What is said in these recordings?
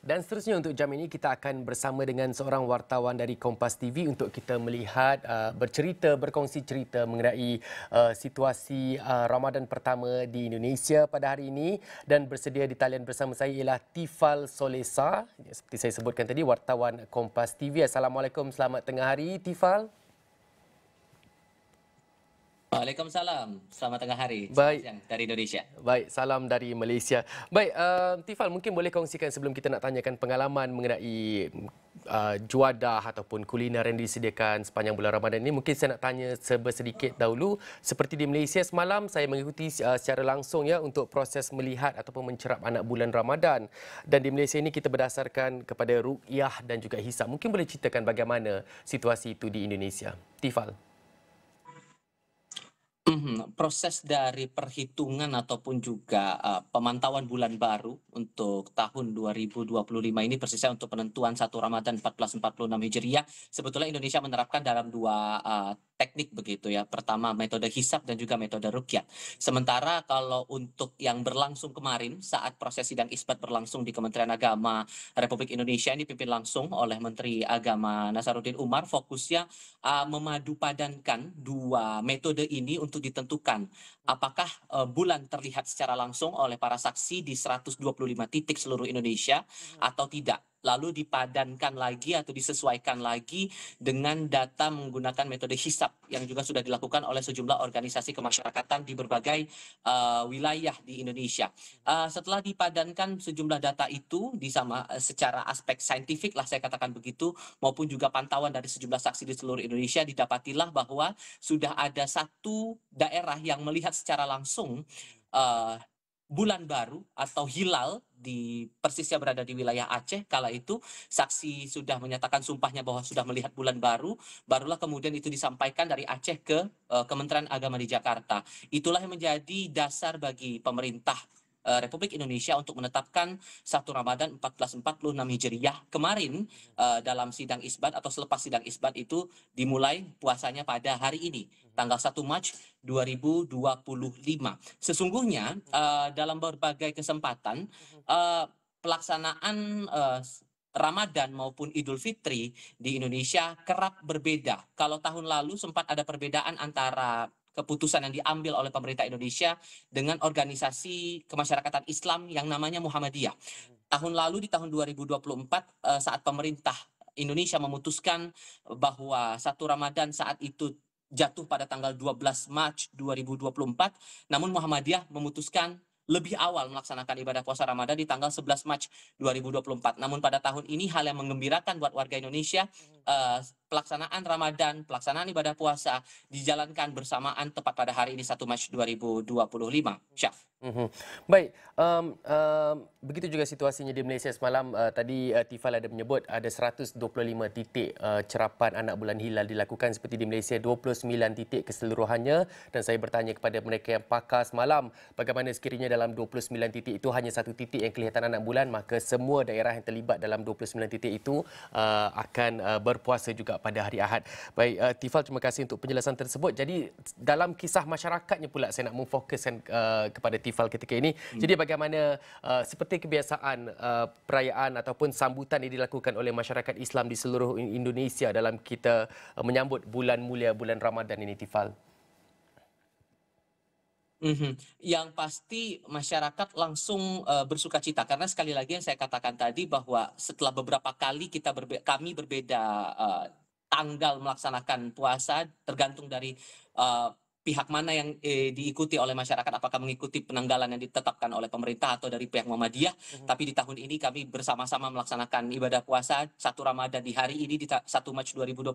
Dan seterusnya untuk jam ini kita akan bersama dengan seorang wartawan dari Kompas TV untuk kita melihat, berkongsi cerita mengenai situasi Ramadan pertama di Indonesia pada hari ini, dan bersedia di talian bersama saya ialah Tifal Solesa, seperti saya sebutkan tadi, wartawan Kompas TV. Assalamualaikum, selamat tengah hari Tifal. Waalaikumsalam, selamat tengah hari, selamat Baik. siang dari Indonesia. Baik, salam dari Malaysia. Baik, Tifal, mungkin boleh kongsikan sebelum kita nak tanyakan pengalaman mengenai juadah ataupun kuliner yang disediakan sepanjang bulan Ramadan ini. Mungkin saya nak tanya sedikit dahulu. Seperti di Malaysia semalam, saya mengikuti secara langsung ya untuk proses melihat ataupun mencerap anak bulan Ramadan. Dan di Malaysia ini kita berdasarkan kepada ruqyah dan juga hisab. Mungkin boleh ceritakan bagaimana situasi itu di Indonesia. Tifal. Proses dari perhitungan ataupun juga pemantauan bulan baru untuk tahun 2025 ini persisnya untuk penentuan 1 Ramadan 1446 Hijriah, sebetulnya Indonesia menerapkan dalam dua teknik begitu ya. Pertama metode hisab dan juga metode ruqyah. Sementara kalau untuk yang berlangsung kemarin saat proses sidang isbat berlangsung di Kementerian Agama Republik Indonesia ini dipimpin langsung oleh Menteri Agama Nasaruddin Umar, fokusnya memadupadankan dua metode ini untuk ditentukan apakah bulan terlihat secara langsung oleh para saksi di 125 titik seluruh Indonesia atau tidak. Lalu dipadankan lagi atau disesuaikan lagi dengan data menggunakan metode hisab yang juga sudah dilakukan oleh sejumlah organisasi kemasyarakatan di berbagai wilayah di Indonesia. Setelah dipadankan sejumlah data itu secara aspek saintifik lah saya katakan begitu, maupun juga pantauan dari sejumlah saksi di seluruh Indonesia, didapatilah bahwa sudah ada satu daerah yang melihat secara langsung bulan baru atau hilal di persisnya berada di wilayah Aceh. Kala itu saksi sudah menyatakan sumpahnya bahwa sudah melihat bulan baru, barulah kemudian itu disampaikan dari Aceh ke Kementerian Agama di Jakarta. Itulah yang menjadi dasar bagi pemerintah Republik Indonesia untuk menetapkan 1 Ramadan 1446 Hijriah kemarin. Dalam sidang isbat atau selepas sidang isbat itu dimulai puasanya pada hari ini, tanggal 1 Mac 2025. Sesungguhnya dalam berbagai kesempatan pelaksanaan Ramadan maupun Idul Fitri di Indonesia kerap berbeda. Kalau tahun lalu sempat ada perbedaan antara keputusan yang diambil oleh pemerintah Indonesia dengan organisasi kemasyarakatan Islam yang namanya Muhammadiyah. Tahun lalu di tahun 2024 saat pemerintah Indonesia memutuskan bahwa 1 Ramadan saat itu jatuh pada tanggal 12 Mac 2024, namun Muhammadiyah memutuskan lebih awal melaksanakan ibadah puasa Ramadan di tanggal 11 Mac 2024. Namun pada tahun ini hal yang menggembirakan buat warga Indonesia, pelaksanaan Ramadan, pelaksanaan ibadah puasa dijalankan bersamaan tepat pada hari ini 1 Mac 2025. Syaf. Baik, begitu juga situasinya di Malaysia semalam. Tadi Tifal ada menyebut ada 125 titik cerapan anak bulan hilal dilakukan seperti di Malaysia, 29 titik keseluruhannya. Dan saya bertanya kepada mereka yang pakar semalam, bagaimana sekiranya dalam 29 titik itu hanya satu titik yang kelihatan anak bulan, maka semua daerah yang terlibat dalam 29 titik itu akan berpuasa juga pada hari Ahad. Baik, Tifal, terima kasih untuk penjelasan tersebut. Jadi dalam kisah masyarakatnya pula saya nak memfokuskan kepada Tifal ketika ini. Jadi bagaimana seperti kebiasaan perayaan ataupun sambutan yang dilakukan oleh masyarakat Islam di seluruh Indonesia dalam kita menyambut bulan mulia, bulan Ramadan ini, Tifal? Yang pasti masyarakat langsung bersukacita karena sekali lagi yang saya katakan tadi bahwa setelah beberapa kali kami berbeda tanggal melaksanakan puasa tergantung dari pihak mana yang diikuti oleh masyarakat, apakah mengikuti penanggalan yang ditetapkan oleh pemerintah atau dari pihak Muhammadiyah. Tapi di tahun ini kami bersama-sama melaksanakan ibadah puasa 1 Ramadan di hari ini di 1 Mac 2025.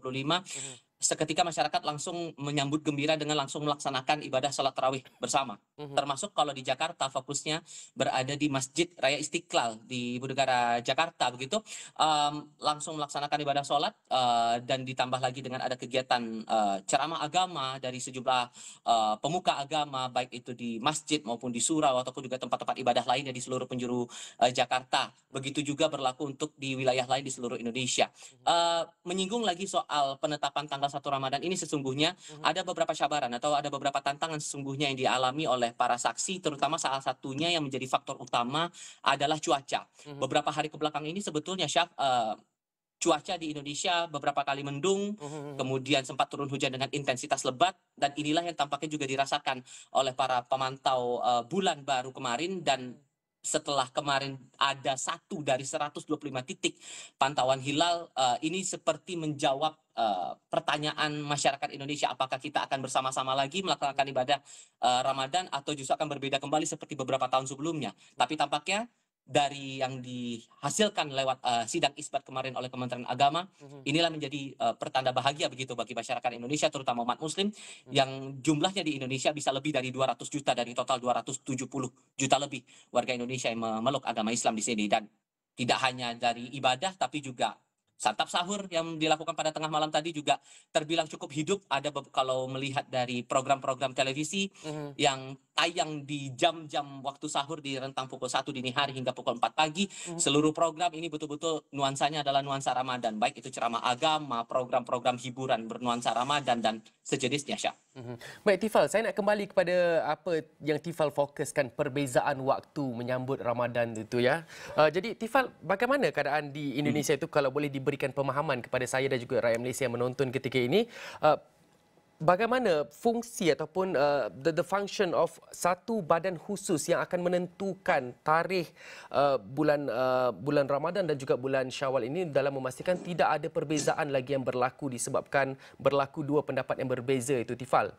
Seketika masyarakat langsung menyambut gembira dengan langsung melaksanakan ibadah sholat tarawih bersama. Termasuk kalau di Jakarta fokusnya berada di Masjid Raya Istiqlal di Ibu Negara Jakarta begitu, langsung melaksanakan ibadah sholat dan ditambah lagi dengan ada kegiatan ceramah agama dari sejumlah pemuka agama, baik itu di masjid maupun di surau ataupun juga tempat-tempat ibadah lainnya di seluruh penjuru Jakarta. Begitu juga berlaku untuk di wilayah lain di seluruh Indonesia. Menyinggung lagi soal penetapan tanggal satu Ramadan ini sesungguhnya ada beberapa cabaran atau ada beberapa tantangan sesungguhnya yang dialami oleh para saksi, terutama salah satunya yang menjadi faktor utama adalah cuaca. Beberapa hari kebelakang ini sebetulnya Syaf, cuaca di Indonesia beberapa kali mendung, kemudian sempat turun hujan dengan intensitas lebat, dan inilah yang tampaknya juga dirasakan oleh para pemantau bulan baru kemarin. Dan setelah kemarin ada 1 dari 125 titik pantauan hilal, ini seperti menjawab pertanyaan masyarakat Indonesia, apakah kita akan bersama-sama lagi melaksanakan ibadah Ramadan atau justru akan berbeda kembali seperti beberapa tahun sebelumnya. Tapi tampaknya dari yang dihasilkan lewat sidang isbat kemarin oleh Kementerian Agama, inilah menjadi pertanda bahagia begitu bagi masyarakat Indonesia, terutama umat Muslim, yang jumlahnya di Indonesia bisa lebih dari 200 juta dari total 270 juta lebih warga Indonesia yang memeluk agama Islam di sini. Dan tidak hanya dari ibadah, tapi juga santap sahur yang dilakukan pada tengah malam tadi juga terbilang cukup hidup. Ada kalau melihat dari program-program televisi yang tayang di jam-jam waktu sahur di rentang pukul 1 dini hari hingga pukul 4 pagi, seluruh program ini betul-betul nuansanya adalah nuansa Ramadan, baik itu ceramah agama, program-program hiburan bernuansa Ramadan dan sejenisnya, Syah. Baik Tifal, saya nak kembali kepada apa yang Tifal fokuskan, perbezaan waktu menyambut Ramadan itu ya. Jadi Tifal, bagaimana keadaan di Indonesia itu, kalau boleh diberikan pemahaman kepada saya dan juga rakyat Malaysia yang menonton ketika ini, bagaimana fungsi ataupun the function of satu badan khusus yang akan menentukan tarikh bulan Ramadan dan juga bulan Syawal ini dalam memastikan tidak ada perbezaan lagi yang berlaku disebabkan berlaku dua pendapat yang berbeza itu, Tifal?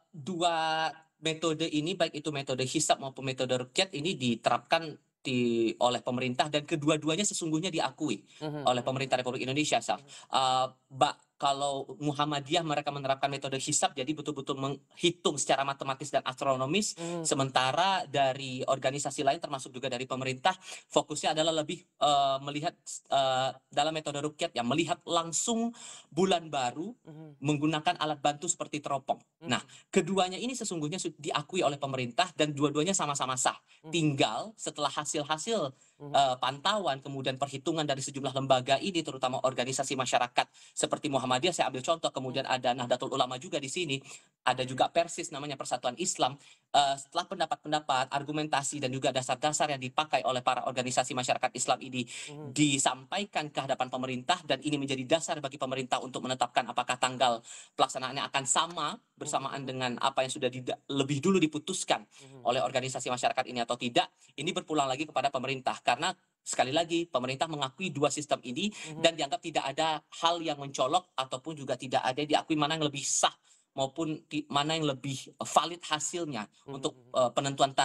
Dua metode ini, baik itu metode hisab maupun metode ruqyat, ini diterapkan oleh pemerintah, dan kedua-duanya sesungguhnya diakui oleh pemerintah Republik Indonesia, Saf. Kalau Muhammadiyah mereka menerapkan metode hisab, jadi betul-betul menghitung secara matematis dan astronomis, sementara dari organisasi lain termasuk juga dari pemerintah fokusnya adalah lebih melihat dalam metode ruqyat, yang melihat langsung bulan baru menggunakan alat bantu seperti teropong. Nah, keduanya ini sesungguhnya diakui oleh pemerintah dan dua-duanya sama-sama sah. Tinggal setelah hasil-hasil pantauan kemudian perhitungan dari sejumlah lembaga ini, terutama organisasi masyarakat seperti Muhammadiyah, saya ambil contoh, kemudian ada Nahdlatul Ulama juga di sini, ada juga Persis namanya, Persatuan Islam. Setelah pendapat-pendapat, argumentasi dan juga dasar-dasar yang dipakai oleh para organisasi masyarakat Islam ini disampaikan ke hadapan pemerintah, dan ini menjadi dasar bagi pemerintah untuk menetapkan apakah tanggal pelaksanaannya akan sama bersamaan dengan apa yang sudah lebih dulu diputuskan oleh organisasi masyarakat ini atau tidak. Ini berpulang lagi kepada pemerintah, karena sekali lagi pemerintah mengakui dua sistem ini dan dianggap tidak ada hal yang mencolok ataupun juga tidak ada diakui mana yang lebih sah maupun mana yang lebih valid hasilnya untuk penentuan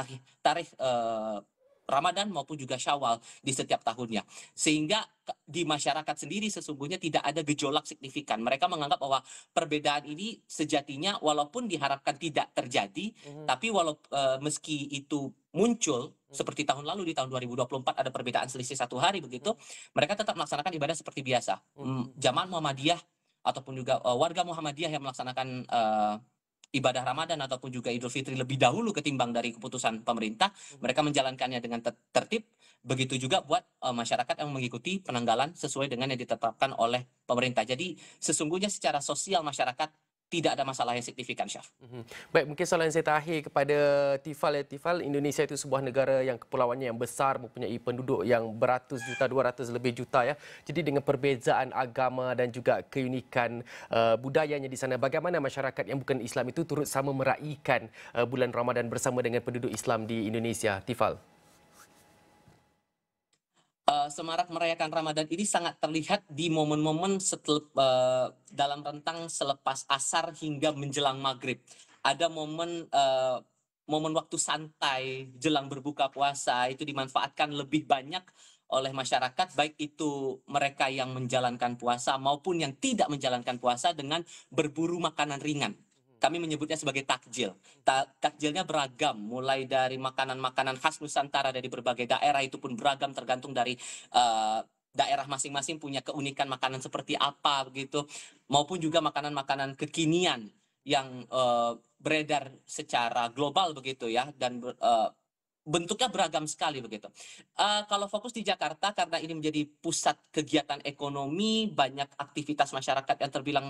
tarikh Ramadan maupun juga Syawal di setiap tahunnya. Sehingga di masyarakat sendiri sesungguhnya tidak ada gejolak signifikan. Mereka menganggap bahwa perbedaan ini sejatinya walaupun diharapkan tidak terjadi, tapi meski itu muncul seperti tahun lalu, di tahun 2024 ada perbedaan selisih 1 hari begitu, mereka tetap melaksanakan ibadah seperti biasa. Jamaah Muhammadiyah ataupun juga warga Muhammadiyah yang melaksanakan ibadah Ramadan ataupun juga Idul Fitri lebih dahulu ketimbang dari keputusan pemerintah, mereka menjalankannya dengan tertib. Begitu juga buat masyarakat yang mengikuti penanggalan sesuai dengan yang ditetapkan oleh pemerintah. Jadi sesungguhnya secara sosial masyarakat tidak ada masalah yang signifikan, Syaf. Baik, mungkin soalan saya terakhir kepada Tifal. Tifal, Indonesia itu sebuah negara yang kepulauannya yang besar, mempunyai penduduk yang beratus juta, 200 lebih juta ya. Jadi dengan perbezaan agama dan juga keunikan budayanya di sana, bagaimana masyarakat yang bukan Islam itu turut sama meraihkan bulan Ramadan bersama dengan penduduk Islam di Indonesia, Tifal? Semarak merayakan Ramadan ini sangat terlihat di momen-momen dalam rentang selepas asar hingga menjelang maghrib. Ada momen waktu santai jelang berbuka puasa itu dimanfaatkan lebih banyak oleh masyarakat, baik itu mereka yang menjalankan puasa maupun yang tidak menjalankan puasa, dengan berburu makanan ringan. Kami menyebutnya sebagai takjil. Takjilnya beragam, mulai dari makanan-makanan khas Nusantara dari berbagai daerah, itu pun beragam tergantung dari daerah masing-masing punya keunikan makanan seperti apa begitu, maupun juga makanan-makanan kekinian yang beredar secara global begitu ya, dan bentuknya beragam sekali begitu. Kalau fokus di Jakarta karena ini menjadi pusat kegiatan ekonomi, banyak aktivitas masyarakat yang terbilang,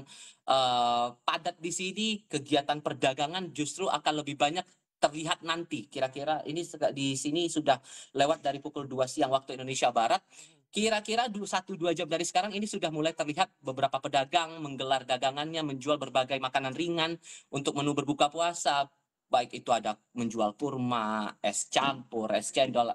padat di sini, kegiatan perdagangan justru akan lebih banyak terlihat nanti. Kira-kira ini di sini sudah lewat dari pukul 2 siang waktu Indonesia Barat, kira-kira 1, 2 jam dari sekarang ini sudah mulai terlihat beberapa pedagang menggelar dagangannya, menjual berbagai makanan ringan untuk menu berbuka puasa, baik itu ada menjual kurma, es campur, es cendol,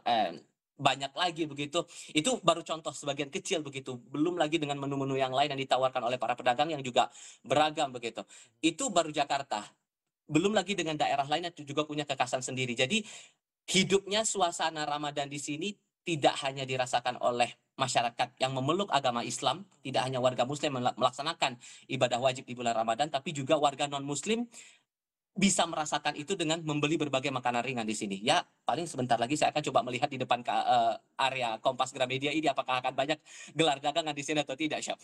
banyak lagi begitu. Itu baru contoh sebagian kecil begitu, belum lagi dengan menu-menu yang lain yang ditawarkan oleh para pedagang yang juga beragam begitu. Itu baru Jakarta, belum lagi dengan daerah lain yang juga punya kekhasan sendiri. Jadi hidupnya suasana Ramadan di sini tidak hanya dirasakan oleh masyarakat yang memeluk agama Islam, tidak hanya warga Muslim melaksanakan ibadah wajib di bulan Ramadan, tapi juga warga non-Muslim bisa merasakan itu dengan membeli berbagai makanan ringan di sini. Ya, paling sebentar lagi saya akan coba melihat di depan area Kompas Gramedia ini apakah akan banyak gelar dagangan di sini atau tidak, Chef.